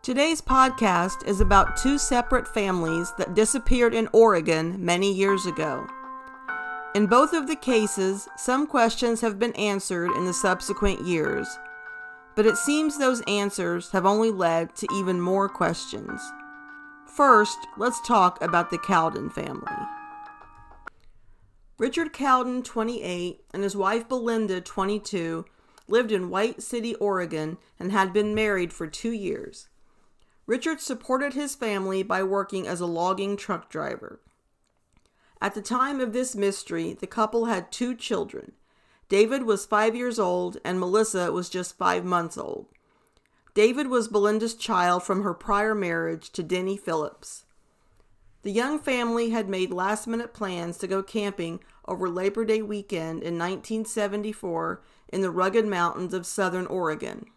Today's podcast is about two separate families that disappeared in Oregon many years ago. In both of the cases, some questions have been answered in the subsequent years, but it seems those answers have only led to even more questions. First, let's talk about the Cowden family. Richard Cowden, 28, and his wife Belinda, 22, lived in White City, Oregon, and had been married for 2 years. Richard supported his family by working as a logging truck driver. At the time of this mystery, the couple had 2 children. David was 5 years old and Melissa was just 5 months old. David was Belinda's child from her prior marriage to Denny Phillips. The young family had made last-minute plans to go camping over Labor Day weekend in 1974 in the rugged mountains of southern Oregon.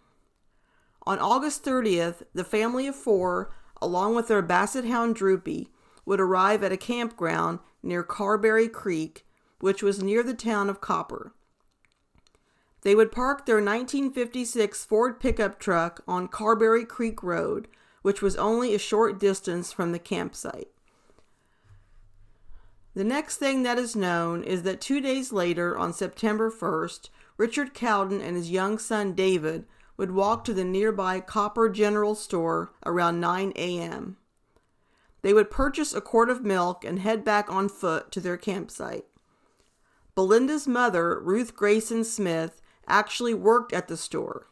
On August 30th, the family of 4, along with their basset hound Droopy, would arrive at a campground near Carberry Creek, which was near the town of Copper. They would park their 1956 Ford pickup truck on Carberry Creek Road, which was only a short distance from the campsite. The next thing that is known is that 2 days later, on September 1st, Richard Cowden and his young son David would walk to the nearby Copper General Store around 9 a.m. They would purchase a quart of milk and head back on foot to their campsite. Belinda's mother, Ruth Grayson Smith, actually worked at the store.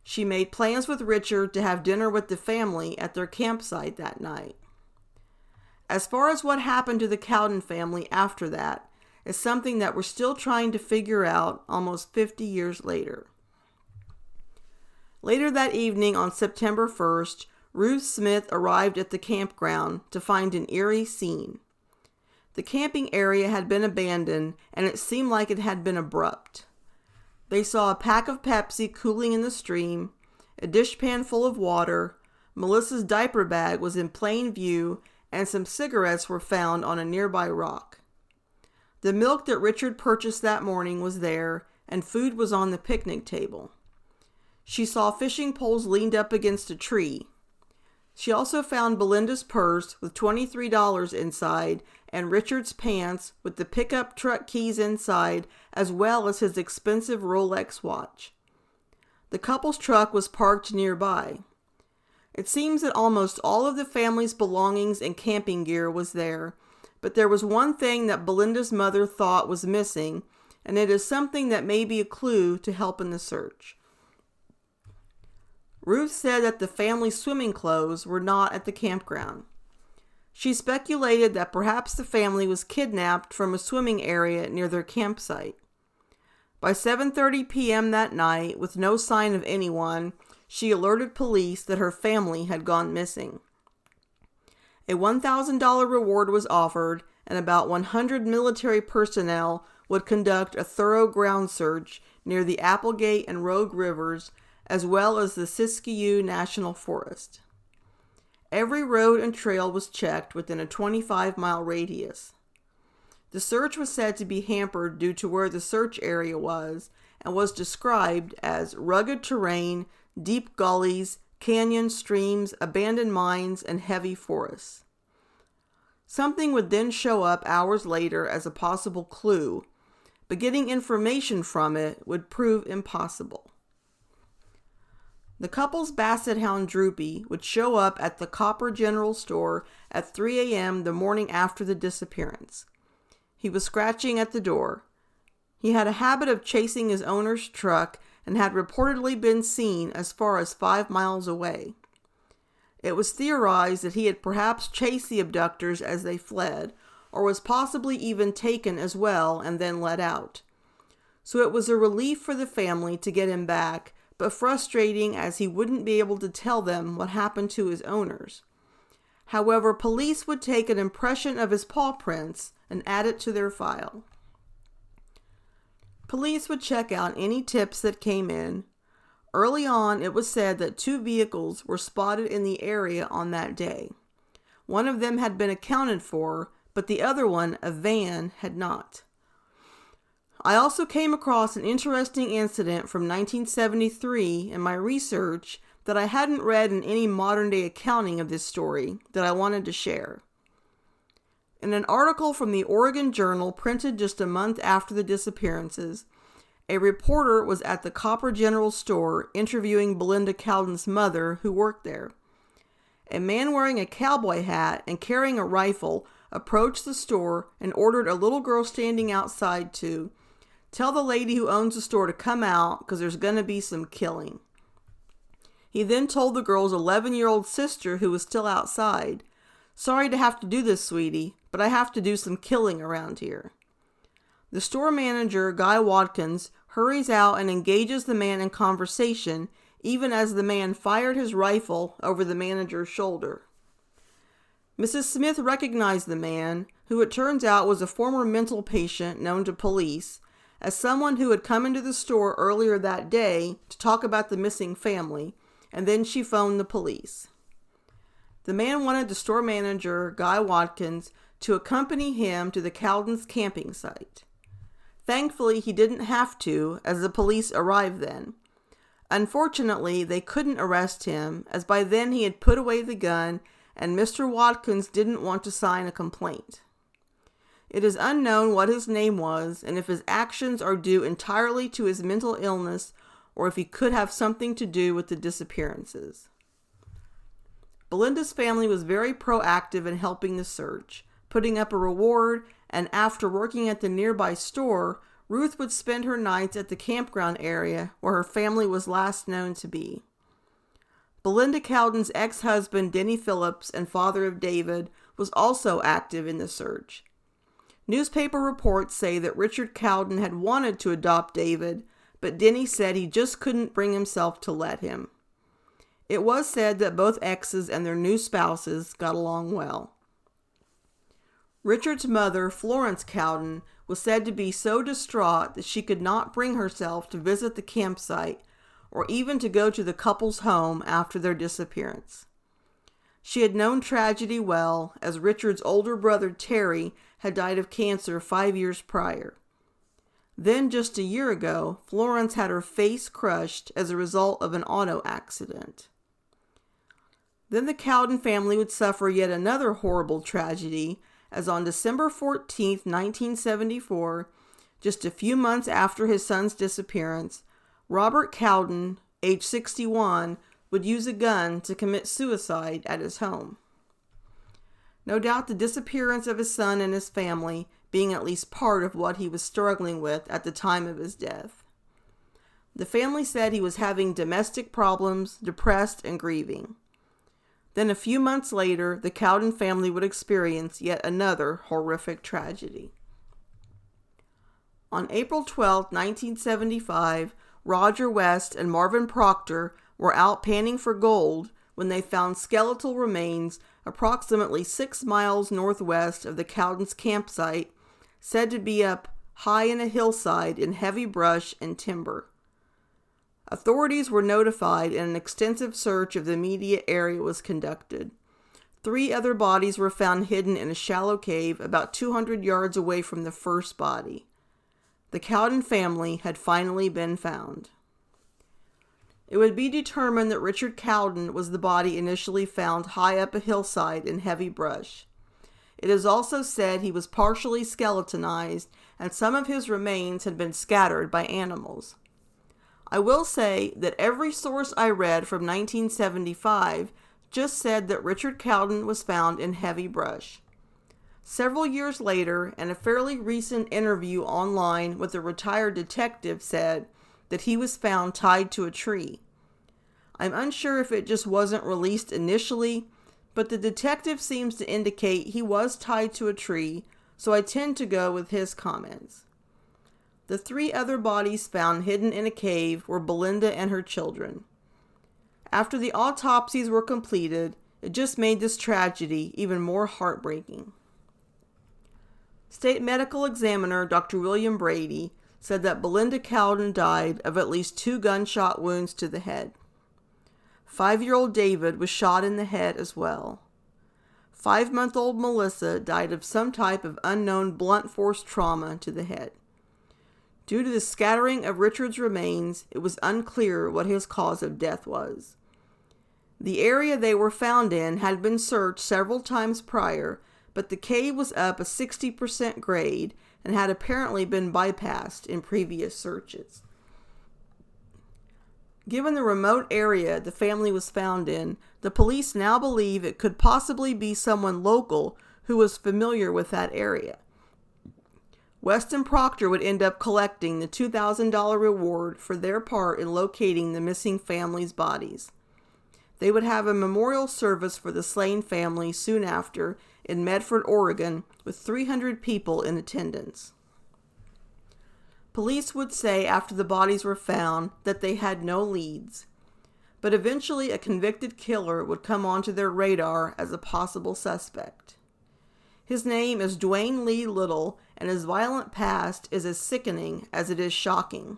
She made plans with Richard to have dinner with the family at their campsite that night. As far as what happened to the Cowden family after that is something that we're still trying to figure out almost 50 years later. Later that evening on September 1st, Ruth Smith arrived at the campground to find an eerie scene. The camping area had been abandoned and it seemed like it had been abrupt. They saw a pack of Pepsi cooling in the stream, a dishpan full of water, Melissa's diaper bag was in plain view, and some cigarettes were found on a nearby rock. The milk that Richard purchased that morning was there, and food was on the picnic table. She saw fishing poles leaned up against a tree. She also found Belinda's purse with $23 inside and Richard's pants with the pickup truck keys inside, as well as his expensive Rolex watch. The couple's truck was parked nearby. It seems that almost all of the family's belongings and camping gear was there, but there was one thing that Belinda's mother thought was missing, and it is something that may be a clue to help in the search. Ruth said that the family's swimming clothes were not at the campground. She speculated that perhaps the family was kidnapped from a swimming area near their campsite. By 7:30 p.m. that night, with no sign of anyone, she alerted police that her family had gone missing. A $1,000 reward was offered, and about 100 military personnel would conduct a thorough ground search near the Applegate and Rogue Rivers, as well as the Siskiyou National Forest. Every road and trail was checked within a 25-mile radius. The search was said to be hampered due to where the search area was and was described as rugged terrain, deep gullies, canyon streams, abandoned mines, and heavy forests. Something would then show up hours later as a possible clue, but getting information from it would prove impossible. The couple's basset hound Droopy would show up at the Copper General Store at 3 a.m. the morning after the disappearance. He was scratching at the door. He had a habit of chasing his owner's truck and had reportedly been seen as far as 5 miles away. It was theorized that he had perhaps chased the abductors as they fled, or was possibly even taken as well and then let out. So it was a relief for the family to get him back, but frustrating as he wouldn't be able to tell them what happened to his owners. However, police would take an impression of his paw prints and add it to their file. Police would check out any tips that came in. Early on, it was said that 2 vehicles were spotted in the area on that day. One of them had been accounted for, but the other one, a van, had not. I also came across an interesting incident from 1973 in my research that I hadn't read in any modern-day accounting of this story that I wanted to share. In an article from the Oregon Journal printed just a month after the disappearances, a reporter was at the Copper General Store interviewing Belinda Cowden's mother, who worked there. A man wearing a cowboy hat and carrying a rifle approached the store and ordered a little girl standing outside to tell the lady who owns the store to come out because there's going to be some killing. He then told the girl's 11-year-old sister, who was still outside, "Sorry to have to do this, sweetie, but I have to do some killing around here." The store manager, Guy Watkins, hurries out and engages the man in conversation, even as the man fired his rifle over the manager's shoulder. Mrs. Smith recognized the man, who it turns out was a former mental patient known to police, as someone who had come into the store earlier that day to talk about the missing family, and then she phoned the police. The man wanted the store manager, Guy Watkins, to accompany him to the Cowden's camping site. Thankfully, he didn't have to, as the police arrived then. Unfortunately, they couldn't arrest him, as by then he had put away the gun, and Mr. Watkins didn't want to sign a complaint. It is unknown what his name was, and if his actions are due entirely to his mental illness, or if he could have something to do with the disappearances. Belinda's family was very proactive in helping the search, putting up a reward, and after working at the nearby store, Ruth would spend her nights at the campground area where her family was last known to be. Belinda Cowden's ex-husband, Denny Phillips, and father of David, was also active in the search. Newspaper reports say that Richard Cowden had wanted to adopt David, but Denny said he just couldn't bring himself to let him. It was said that both exes and their new spouses got along well. Richard's mother, Florence Cowden, was said to be so distraught that she could not bring herself to visit the campsite or even to go to the couple's home after their disappearance. She had known tragedy well, as Richard's older brother Terry had died of cancer 5 years prior. Then, just a year ago, Florence had her face crushed as a result of an auto accident. Then the Cowden family would suffer yet another horrible tragedy, as on December 14, 1974, just a few months after his son's disappearance, Robert Cowden, age 61, would use a gun to commit suicide at his home. No doubt the disappearance of his son and his family being at least part of what he was struggling with at the time of his death. The family said he was having domestic problems, depressed, and grieving. Then a few months later, the Cowden family would experience yet another horrific tragedy. On April 12, 1975, Roger West and Marvin Proctor were out panning for gold when they found skeletal remains approximately 6 miles northwest of the Cowden's campsite, said to be up high in a hillside in heavy brush and timber. Authorities were notified and an extensive search of the immediate area was conducted. 3 other bodies were found hidden in a shallow cave about 200 yards away from the first body. The Cowden family had finally been found. It would be determined that Richard Cowden was the body initially found high up a hillside in heavy brush. It is also said he was partially skeletonized and some of his remains had been scattered by animals. I will say that every source I read from 1975 just said that Richard Cowden was found in heavy brush. Several years later, and a fairly recent interview online with a retired detective said that he was found tied to a tree. I'm unsure if it just wasn't released initially, but the detective seems to indicate he was tied to a tree, so I tend to go with his comments. The 3 other bodies found hidden in a cave were Belinda and her children. After the autopsies were completed, it just made this tragedy even more heartbreaking. State Medical Examiner Dr. William Brady said that Belinda Cowden died of at least 2 gunshot wounds to the head. 5-year-old David was shot in the head as well. 5-month-old Melissa died of some type of unknown blunt force trauma to the head. Due to the scattering of Richard's remains, it was unclear what his cause of death was. The area they were found in had been searched several times prior, but the cave was up a 60% grade and had apparently been bypassed in previous searches. Given the remote area the family was found in, the police now believe it could possibly be someone local who was familiar with that area. Weston Proctor would end up collecting the $2,000 reward for their part in locating the missing family's bodies. They would have a memorial service for the slain family soon after in Medford, Oregon, with 300 people in attendance. Police would say after the bodies were found that they had no leads, but eventually a convicted killer would come onto their radar as a possible suspect. His name is Dwayne Lee Little, and his violent past is as sickening as it is shocking.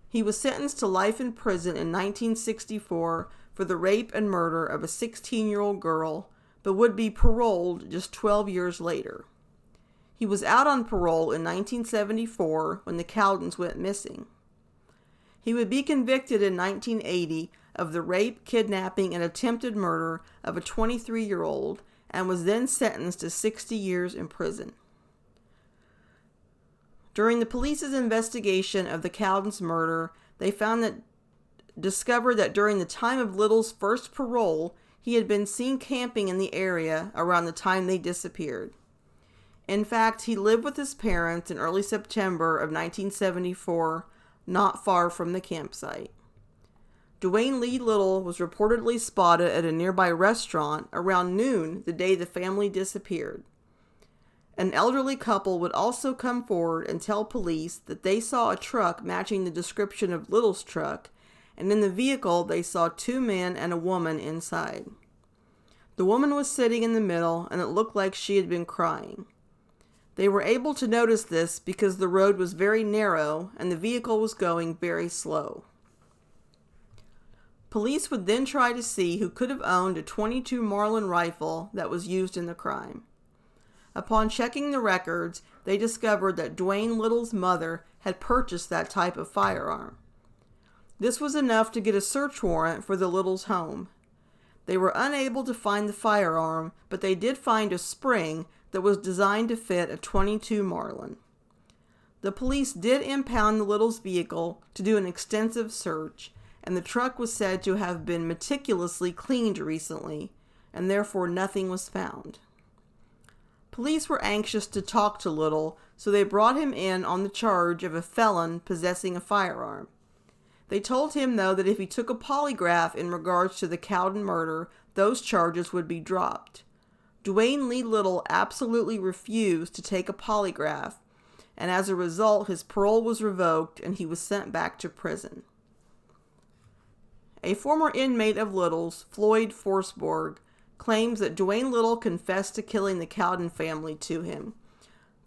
He was sentenced to life in prison in 1964 for the rape and murder of a 16-year-old girl, but would be paroled just 12 years later. He was out on parole in 1974 when the Cowdens went missing. He would be convicted in 1980 of the rape, kidnapping, and attempted murder of a 23-year-old and was then sentenced to 60 years in prison. During the police's investigation of the Cowdens' murder, they discovered that during the time of Little's first parole, he had been seen camping in the area around the time they disappeared. In fact, he lived with his parents in early September of 1974, not far from the campsite. Dwayne Lee Little was reportedly spotted at a nearby restaurant around noon the day the family disappeared. An elderly couple would also come forward and tell police that they saw a truck matching the description of Little's truck, and in the vehicle they saw 2 men and a woman inside. The woman was sitting in the middle, and it looked like she had been crying. They were able to notice this because the road was very narrow and the vehicle was going very slow. Police would then try to see who could have owned a .22 Marlin rifle that was used in the crime. Upon checking the records, they discovered that Dwayne Little's mother had purchased that type of firearm. This was enough to get a search warrant for the Littles' home. They were unable to find the firearm, but they did find a spring that was designed to fit a .22 Marlin. The police did impound the Littles' vehicle to do an extensive search, and the truck was said to have been meticulously cleaned recently, and therefore nothing was found. Police were anxious to talk to Little, so they brought him in on the charge of a felon possessing a firearm. They told him, though, that if he took a polygraph in regards to the Cowden murder, those charges would be dropped. Dwayne Lee Little absolutely refused to take a polygraph, and as a result, his parole was revoked and he was sent back to prison. A former inmate of Little's, Floyd Forsberg, claims that Dwayne Little confessed to killing the Cowden family to him.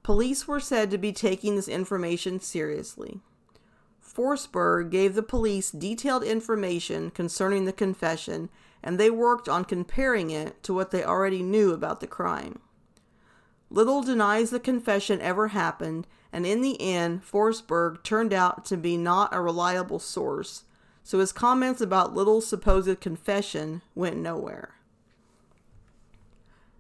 Police were said to be taking this information seriously. Forsberg gave the police detailed information concerning the confession, and they worked on comparing it to what they already knew about the crime. Little denies the confession ever happened, and in the end, Forsberg turned out to be not a reliable source, so his comments about Little's supposed confession went nowhere.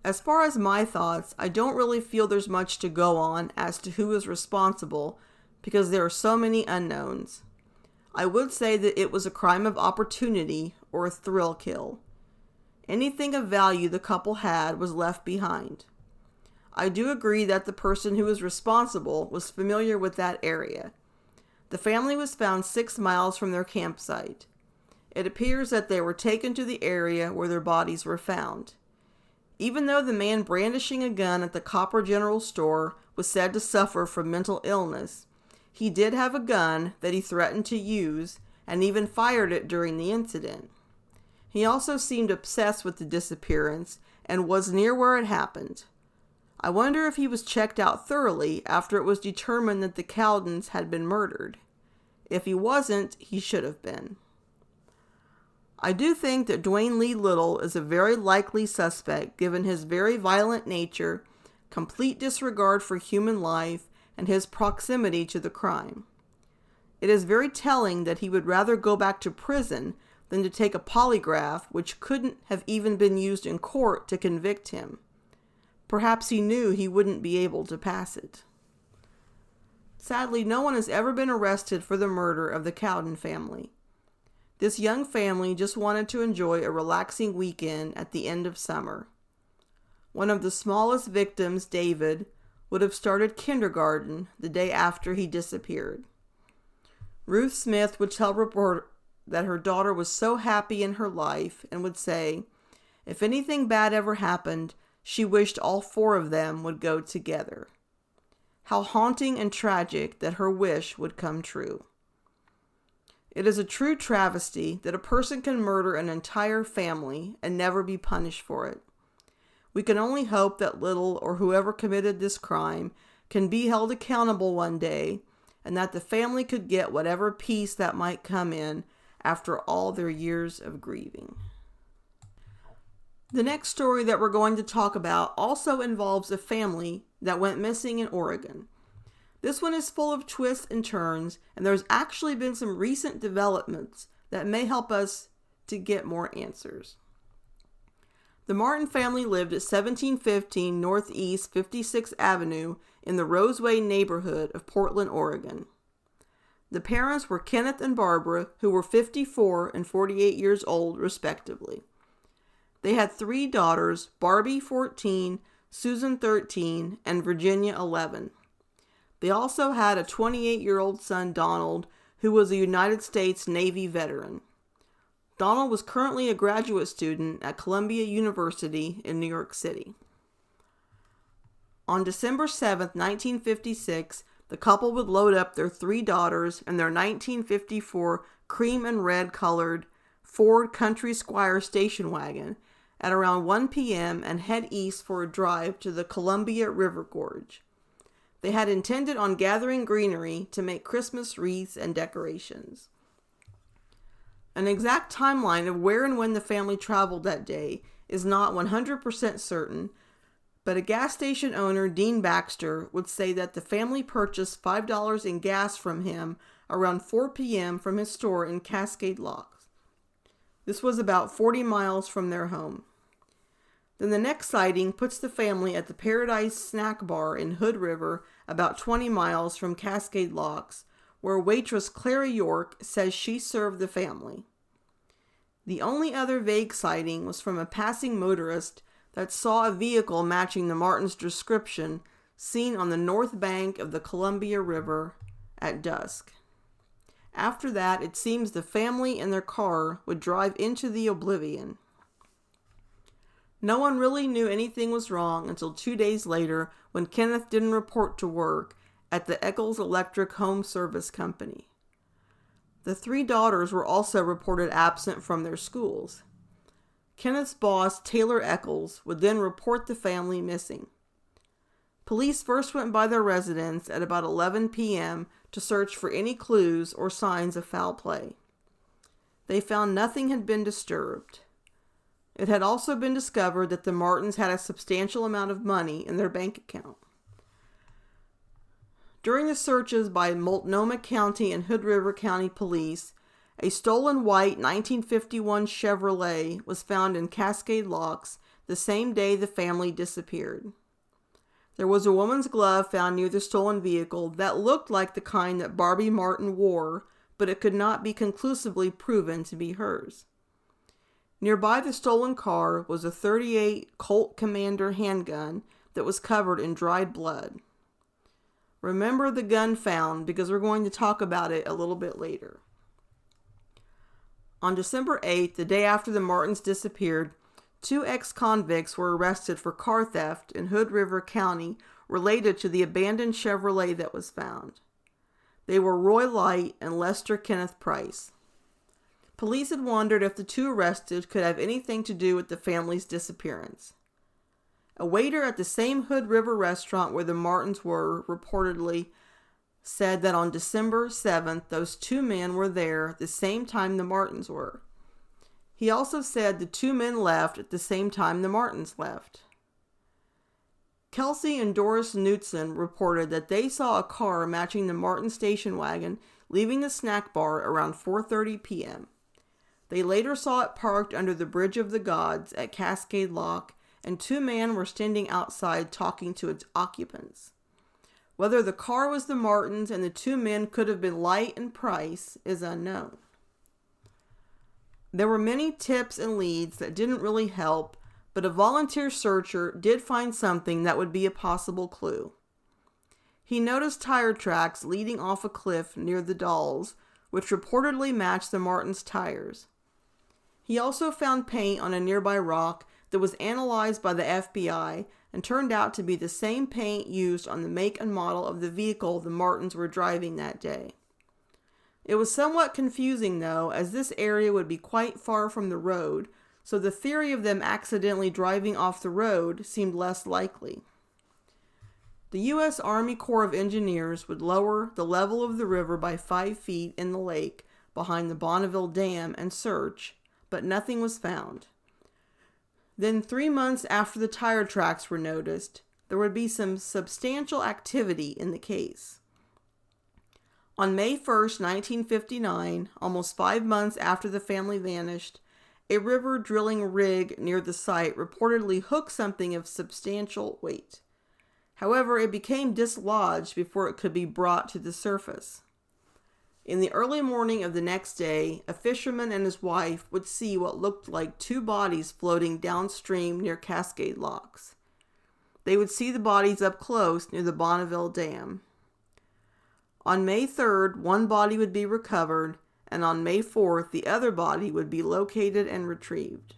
As far as my thoughts, I don't really feel there's much to go on as to who is responsible because there are so many unknowns. I would say that it was a crime of opportunity or a thrill kill. Anything of value the couple had was left behind. I do agree that the person who was responsible was familiar with that area. The family was found 6 miles from their campsite. It appears that they were taken to the area where their bodies were found. Even though the man brandishing a gun at the Copper General Store was said to suffer from mental illness, he did have a gun that he threatened to use and even fired it during the incident. He also seemed obsessed with the disappearance and was near where it happened. I wonder if he was checked out thoroughly after it was determined that the Cowdens had been murdered. If he wasn't, he should have been. I do think that Dwayne Lee Little is a very likely suspect given his very violent nature, complete disregard for human life, and his proximity to the crime. It is very telling that he would rather go back to prison than to take a polygraph which couldn't have even been used in court to convict him. Perhaps he knew he wouldn't be able to pass it. Sadly, no one has ever been arrested for the murder of the Cowden family. This young family just wanted to enjoy a relaxing weekend at the end of summer. One of the smallest victims, David, would have started kindergarten the day after he disappeared. Ruth Smith would tell reporters that her daughter was so happy in her life and would say, if anything bad ever happened, she wished all four of them would go together. How haunting and tragic that her wish would come true. It is a true travesty that a person can murder an entire family and never be punished for it. We can only hope that Little or whoever committed this crime can be held accountable one day, and that the family could get whatever peace that might come in after all their years of grieving. The next story that we're going to talk about also involves a family that went missing in Oregon. This one is full of twists and turns, and there's actually been some recent developments that may help us to get more answers. The Martin family lived at 1715 Northeast 56th Avenue in the Roseway neighborhood of Portland, Oregon. The parents were Kenneth and Barbara, who were 54 and 48 years old, respectively. They had three daughters, Barbie, 14, Susan, 13, and Virginia, 11. They also had a 28-year-old son, Donald, who was a United States Navy veteran. Donald was currently a graduate student at Columbia University in New York City. On December 7, 1956, the couple would load up their three daughters and their 1954 cream and red colored Ford Country Squire station wagon at around 1 p.m. and head east for a drive to the Columbia River Gorge. They had intended on gathering greenery to make Christmas wreaths and decorations. An exact timeline of where and when the family traveled that day is not 100% certain, but a gas station owner, Dean Baxter, would say that the family purchased $5 in gas from him around 4 p.m. from his store in Cascade Locks. This was about 40 miles from their home. Then the next sighting puts the family at the Paradise Snack Bar in Hood River, about 20 miles from Cascade Locks, where waitress Clara York says she served the family. The only other vague sighting was from a passing motorist that saw a vehicle matching the Martins' description seen on the north bank of the Columbia River at dusk. After that, it seems the family and their car would drive into the oblivion. No one really knew anything was wrong until 2 days later when Kenneth didn't report to work at the Eccles Electric Home Service Company. The three daughters were also reported absent from their schools. Kenneth's boss, Taylor Eccles, would then report the family missing. Police first went by their residence at about 11 p.m. to search for any clues or signs of foul play. They found nothing had been disturbed. It had also been discovered that the Martins had a substantial amount of money in their bank account. During the searches by Multnomah County and Hood River County Police, a stolen white 1951 Chevrolet was found in Cascade Locks the same day the family disappeared. There was a woman's glove found near the stolen vehicle that looked like the kind that Barbie Martin wore, but it could not be conclusively proven to be hers. Nearby the stolen car was a .38 Colt Commander handgun that was covered in dried blood. Remember the gun found because we're going to talk about it a little bit later. On December 8th, the day after the Martins disappeared, 2 ex-convicts were arrested for car theft in Hood River County related to the abandoned Chevrolet that was found. They were Roy Light and Lester Kenneth Price. Police had wondered if the two arrested could have anything to do with the family's disappearance. A waiter at the same Hood River restaurant where the Martins were reportedly said that on December 7th, those 2 men were there at the same time the Martins were. He also said the 2 men left at the same time the Martins left. Kelsey and Doris Knutson reported that they saw a car matching the Martin station wagon leaving the snack bar around 4:30 p.m. They later saw it parked under the Bridge of the Gods at Cascade Lock, and 2 men were standing outside talking to its occupants. Whether the car was the Martins and the 2 men could have been Light and Price is unknown. There were many tips and leads that didn't really help, but a volunteer searcher did find something that would be a possible clue. He noticed tire tracks leading off a cliff near the Dolls, which reportedly matched the Martins' tires. He also found paint on a nearby rock that was analyzed by the FBI and turned out to be the same paint used on the make and model of the vehicle the Martins were driving that day. It was somewhat confusing, though, as this area would be quite far from the road, so the theory of them accidentally driving off the road seemed less likely. The U.S. Army Corps of Engineers would lower the level of the river by 5 feet in the lake behind the Bonneville Dam and search, but nothing was found. Then 3 months after the tire tracks were noticed, there would be some substantial activity in the case. On May 1st, 1959, almost 5 months after the family vanished, a river drilling rig near the site reportedly hooked something of substantial weight. However, it became dislodged before it could be brought to the surface. In the early morning of the next day, a fisherman and his wife would see what looked like 2 bodies floating downstream near Cascade Locks. They would see the bodies up close near the Bonneville Dam. On May 3rd, 1 body would be recovered, and on May 4th, the other body would be located and retrieved.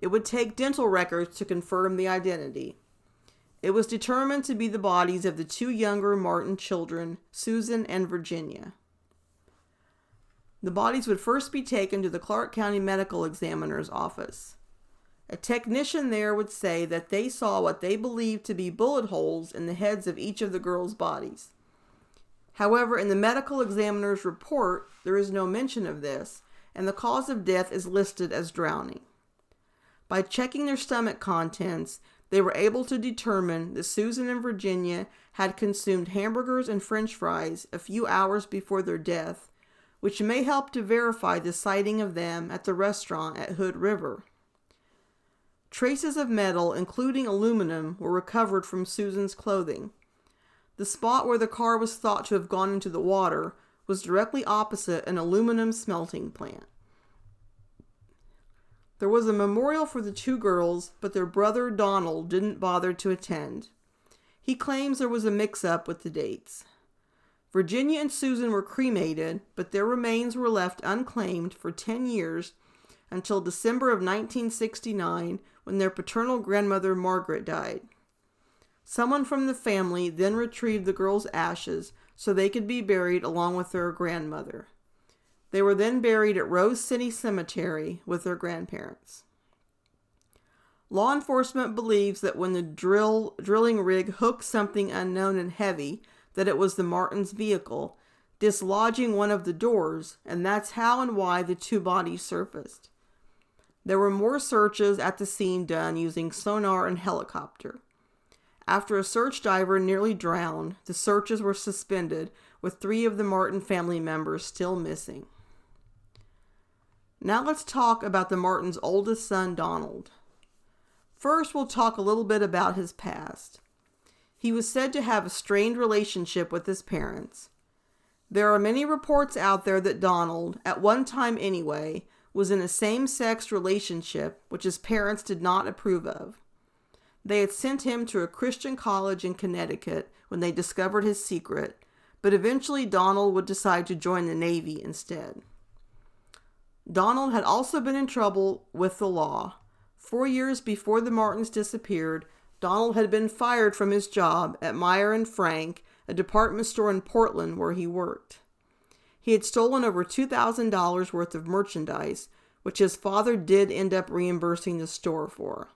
It would take dental records to confirm the identity. It was determined to be the bodies of the 2 younger Martin children, Susan and Virginia. The bodies would first be taken to the Clark County Medical Examiner's office. A technician there would say that they saw what they believed to be bullet holes in the heads of each of the girls' bodies. However, in the medical examiner's report, there is no mention of this, and the cause of death is listed as drowning. By checking their stomach contents, they were able to determine that Susan and Virginia had consumed hamburgers and French fries a few hours before their death, which may help to verify the sighting of them at the restaurant at Hood River. Traces of metal, including aluminum, were recovered from Susan's clothing. The spot where the car was thought to have gone into the water was directly opposite an aluminum smelting plant. There was a memorial for the 2 girls, but their brother Donald didn't bother to attend. He claims there was a mix-up with the dates. Virginia and Susan were cremated, but their remains were left unclaimed for 10 years until December of 1969, when their paternal grandmother Margaret died. Someone from the family then retrieved the girls' ashes so they could be buried along with their grandmother. They were then buried at Rose City Cemetery with their grandparents. Law enforcement believes that when the drilling rig hooked something unknown and heavy, that it was the Martins' vehicle, dislodging one of the doors, and that's how and why the 2 bodies surfaced. There were more searches at the scene done using sonar and helicopter. After a search diver nearly drowned, the searches were suspended, with 3 of the Martin family members still missing. Now let's talk about the Martins' oldest son, Donald. First, we'll talk a little bit about his past. He was said to have a strained relationship with his parents. There are many reports out there that Donald, at one time anyway, was in a same-sex relationship which his parents did not approve of. They had sent him to a Christian college in Connecticut when they discovered his secret, but eventually Donald would decide to join the Navy instead. Donald had also been in trouble with the law. 4 years before the Martins disappeared, Donald had been fired from his job at Meyer and Frank, a department store in Portland where he worked. He had stolen over $2,000 worth of merchandise, which his father did end up reimbursing the store for.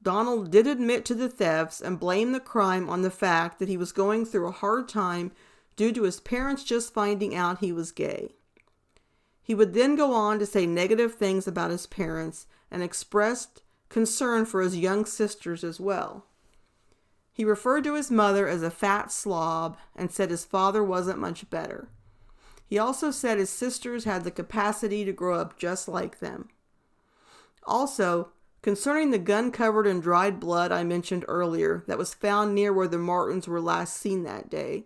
Donald did admit to the thefts and blamed the crime on the fact that he was going through a hard time due to his parents just finding out he was gay. He would then go on to say negative things about his parents and expressed concern for his young sisters as well. He referred to his mother as a fat slob and said his father wasn't much better. He also said his sisters had the capacity to grow up just like them. Also, concerning the gun covered in dried blood I mentioned earlier that was found near where the Martins were last seen that day,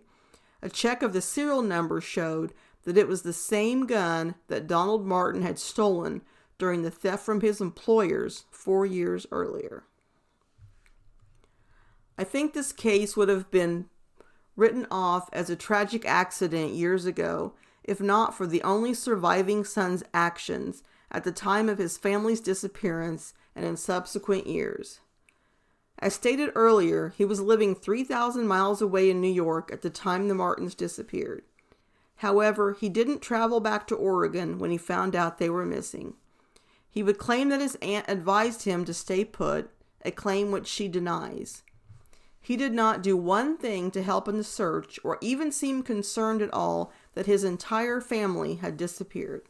a check of the serial number showed that it was the same gun that Donald Martin had stolen during the theft from his employers 4 years earlier. I think this case would have been written off as a tragic accident years ago if not for the only surviving son's actions at the time of his family's disappearance and in subsequent years. As stated earlier, he was living 3,000 miles away in New York at the time the Martins disappeared. However, he didn't travel back to Oregon when he found out they were missing. He would claim that his aunt advised him to stay put, a claim which she denies. He did not do one thing to help in the search or even seem concerned at all that his entire family had disappeared.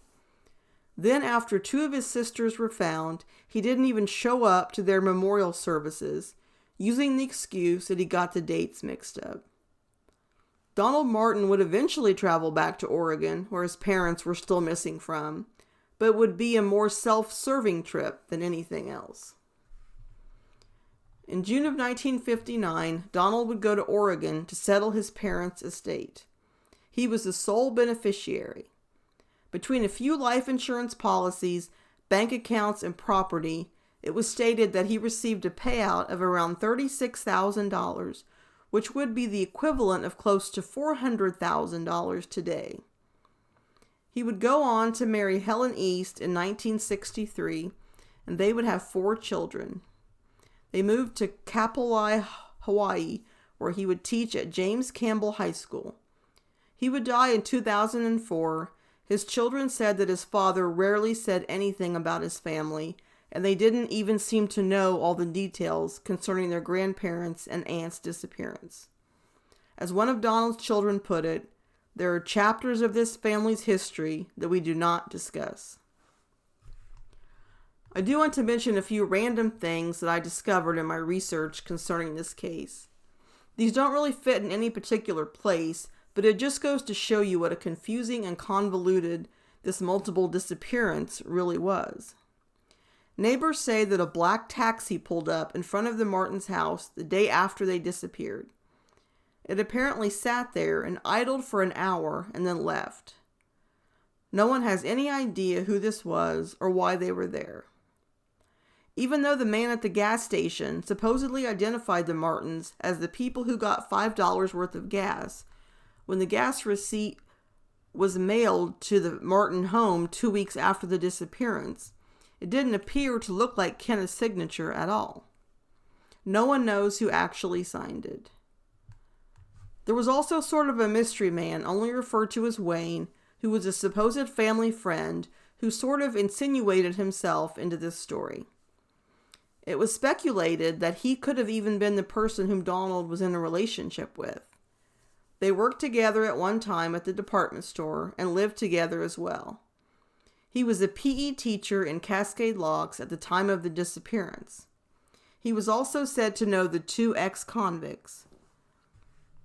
Then, after 2 of his sisters were found, he didn't even show up to their memorial services, using the excuse that he got the dates mixed up. Donald Martin would eventually travel back to Oregon, where his parents were still missing from, but it would be a more self-serving trip than anything else. In June of 1959, Donald would go to Oregon to settle his parents' estate. He was the sole beneficiary. Between a few life insurance policies, bank accounts, and property, it was stated that he received a payout of around $36,000, which would be the equivalent of close to $400,000 today. He would go on to marry Helen East in 1963, and they would have 4 children. They moved to Kapolei, Hawaii, where he would teach at James Campbell High School. He would die in 2004. His children said that his father rarely said anything about his family, and they didn't even seem to know all the details concerning their grandparents' and aunt's disappearance. As one of Donald's children put it, there are chapters of this family's history that we do not discuss. I do want to mention a few random things that I discovered in my research concerning this case. These don't really fit in any particular place, but it just goes to show you what a confusing and convoluted this multiple disappearance really was. Neighbors say that a black taxi pulled up in front of the Martins' house the day after they disappeared. It apparently sat there and idled for an hour and then left. No one has any idea who this was or why they were there. Even though the man at the gas station supposedly identified the Martins as the people who got $5 worth of gas, when the gas receipt was mailed to the Martin home 2 weeks after the disappearance, it didn't appear to look like Kenneth's signature at all. No one knows who actually signed it. There was also sort of a mystery man, only referred to as Wayne, who was a supposed family friend who sort of insinuated himself into this story. It was speculated that he could have even been the person whom Donald was in a relationship with. They worked together at one time at the department store and lived together as well. He was a PE teacher in Cascade Locks at the time of the disappearance. He was also said to know the 2 ex-convicts.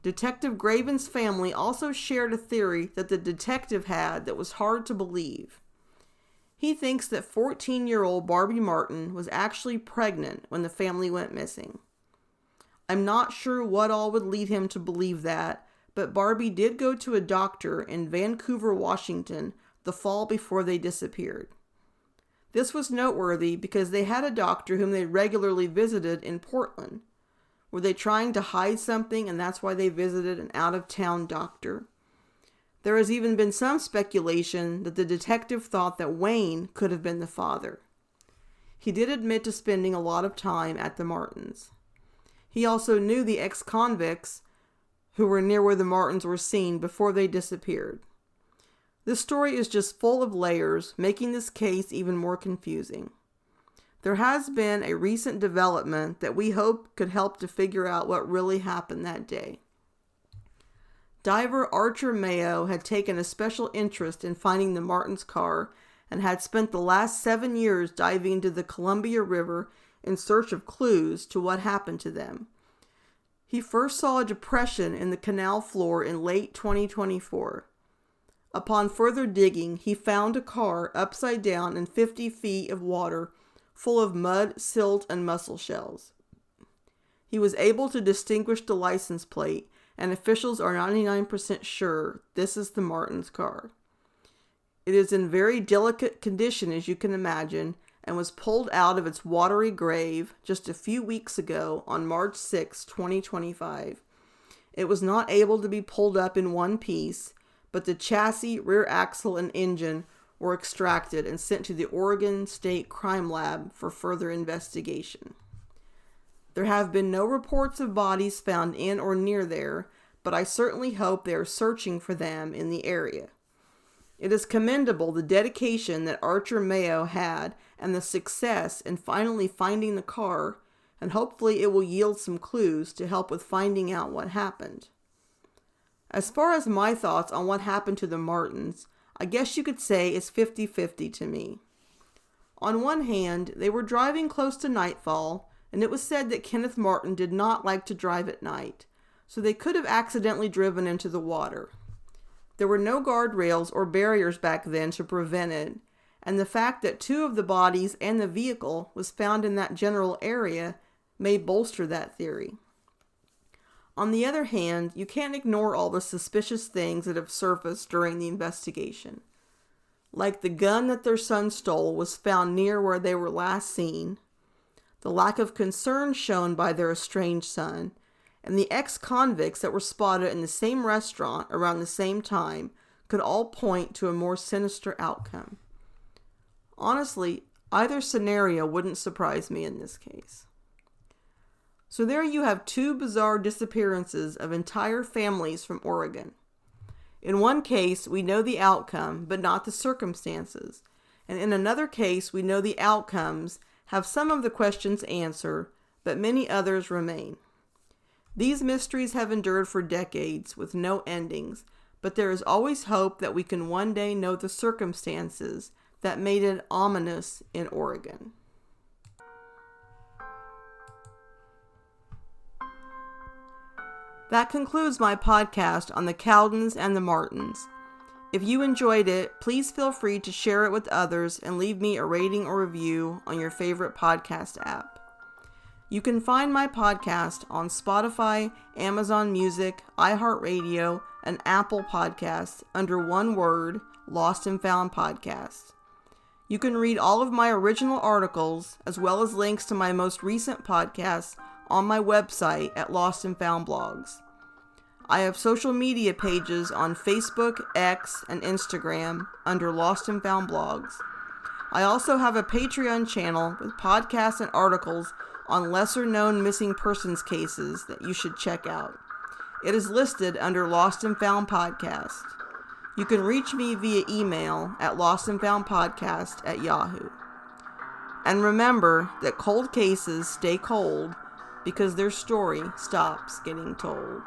Detective Graven's family also shared a theory that the detective had that was hard to believe. He thinks that 14-year-old Barbie Martin was actually pregnant when the family went missing. I'm not sure what all would lead him to believe that, but Barbie did go to a doctor in Vancouver, Washington, the fall before they disappeared. This was noteworthy because they had a doctor whom they regularly visited in Portland. Were they trying to hide something and that's why they visited an out-of-town doctor? There has even been some speculation that the detective thought that Wayne could have been the father. He did admit to spending a lot of time at the Martins. He also knew the ex-convicts who were near where the Martins were seen before they disappeared. This story is just full of layers, making this case even more confusing. There has been a recent development that we hope could help to figure out what really happened that day. Diver Archer Mayo had taken a special interest in finding the Martins' car and had spent the last 7 years diving into the Columbia River in search of clues to what happened to them. He first saw a depression in the canal floor in late 2024. Upon further digging, he found a car upside down in 50 feet of water full of mud, silt, and mussel shells. He was able to distinguish the license plate, and officials are 99% sure this is the Martins' car. It is in very delicate condition, as you can imagine, and was pulled out of its watery grave just a few weeks ago on March 6, 2025. It was not able to be pulled up in one piece, but the chassis, rear axle, and engine were extracted and sent to the Oregon State Crime Lab for further investigation. There have been no reports of bodies found in or near there, but I certainly hope they are searching for them in the area. It is commendable the dedication that Archer Mayo had and the success in finally finding the car, and hopefully it will yield some clues to help with finding out what happened. As far as my thoughts on what happened to the Martins, I guess you could say it's 50-50 to me. On one hand, they were driving close to nightfall, and it was said that Kenneth Martin did not like to drive at night, so they could have accidentally driven into the water. There were no guardrails or barriers back then to prevent it, and the fact that 2 of the bodies and the vehicle was found in that general area may bolster that theory. On the other hand, you can't ignore all the suspicious things that have surfaced during the investigation. Like the gun that their son stole was found near where they were last seen, the lack of concern shown by their estranged son, and the ex-convicts that were spotted in the same restaurant around the same time could all point to a more sinister outcome. Honestly, either scenario wouldn't surprise me in this case. So there you have 2 bizarre disappearances of entire families from Oregon. In one case, we know the outcome, but not the circumstances. And in another case, we know the outcomes, have some of the questions answered, but many others remain. These mysteries have endured for decades with no endings, but there is always hope that we can one day know the circumstances that made it ominous in Oregon. That concludes my podcast on the Cowdens and the Martins. If you enjoyed it, please feel free to share it with others and leave me a rating or review on your favorite podcast app. You can find my podcast on Spotify, Amazon Music, iHeartRadio, and Apple Podcasts under one word, Lost and Found Podcast. You can read all of my original articles, as well as links to my most recent podcasts, on my website at Lost and Found Blogs. I have social media pages on Facebook, X, and Instagram under Lost and Found Blogs. I also have a Patreon channel with podcasts and articles on lesser-known missing persons cases that you should check out. It is listed under Lost and Found Podcast. You can reach me via email at lostandfoundpodcast@yahoo. And remember that cold cases stay cold because their story stops getting told.